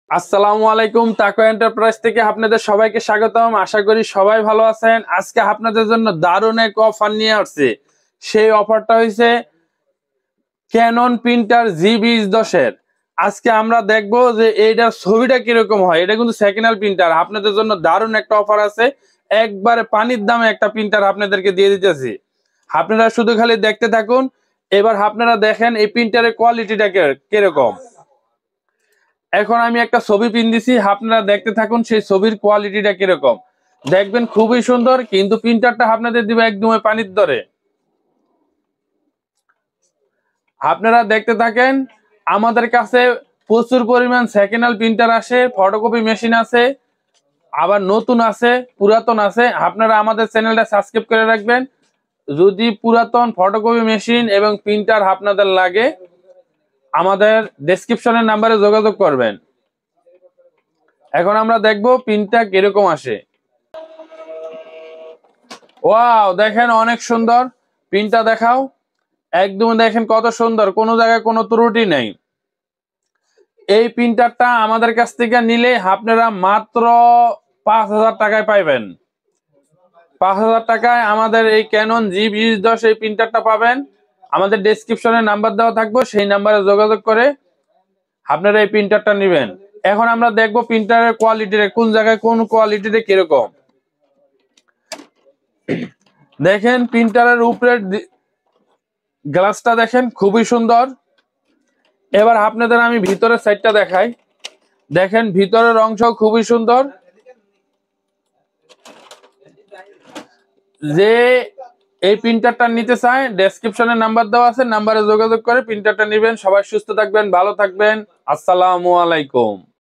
আসসালামু আলাইকুম। তাকো এন্টারপ্রাইজ থেকে আপনাদের সবাইকে স্বাগতম। আশা করি সবাই ভালো আছেন। আজকে আপনাদের জন্য দারুণ এক অফার নিয়ে আসছে। সেই অফারটা হইছে ক্যানন প্রিন্টার G20 এর। আজকে আমরা দেখব যে এইটার ছবিটা কিরকম হয়। এটা কিন্তু সেকেন্ড হ্যান্ড প্রিন্টার। আপনাদের জন্য দারুণ একটা অফার আছে। একবারে পানির দামে একটা প্রিন্টার আপনাদেরকে দিয়ে দিতেছি। আপনারা শুধু খালি দেখতে থাকুন। এবার আপনারা দেখেন এই প্রিন্টারের কোয়ালিটিটা কিরকম। এখন আমি একটা ছবি পিন দিছি, আপনারা দেখতে থাকুন সেই ছবির কোয়ালিটিটা কিরকম। দেখবেন খুবই সুন্দর, কিন্তু প্রিন্টারটা আপনাদের দিবে একদমই পানির দরে। আপনারা দেখতে থাকেন। আমাদের কাছে প্রচুর পরিমাণ সেকেন্ড হ্যান্ড প্রিন্টার আসে, ফটোকপি মেশিন আছে, আবার নতুন আছে, পুরাতন আছে। আপনারা আমাদের চ্যানেলটা সাবস্ক্রাইব করে রাখবেন। যদি পুরাতন ফটোকপি মেশিন এবং প্রিন্টার আপনাদের লাগে, আমাদের ডেসক্রিপশনের নাম্বারে যোগাযোগ করবেন। এখন আমরা দেখবো প্রিন্টটা কিরকম আসে। ওয়াও, দেখেন অনেক সুন্দর প্রিন্টটা। দেখাও, একদম দেখেন কত সুন্দর, কোনো জায়গায় কোনো ত্রুটি নেই। এই প্রিন্টারটা আমাদের কাছ থেকে নিলে আপনারা মাত্র 5,000 টাকায় পাইবেন। 5,000 টাকায় আমাদের এই ক্যানন G20 এই প্রিন্টারটা পাবেন। আমাদের ডেসক্রিপশনে নাম্বার দেওয়া থাকবে, সেই নাম্বারে যোগাযোগ করে আপনারা এই প্রিন্টারটা নেবেন। এখন আমরা দেখবো প্রিন্টারের কোয়ালিটি, কোন জায়গায় কোন কোয়ালিটিতে কিরকম। দেখেন প্রিন্টারের উপরের গ্লাসটা দেখেন খুবই সুন্দর। এবার আপনাদের আমি ভিতরের সাইডটা দেখাই। দেখেন ভিতরের অংশ খুবই সুন্দর। যে এই প্রিন্টারটা নিতে চায়, ডেসক্রিপশনে নাম্বার দেওয়া আছে, নাম্বারে যোগাযোগ করে প্রিন্টারটা নেবেন। সবাই সুস্থ থাকবেন, ভালো থাকবেন। আসসালামু আলাইকুম।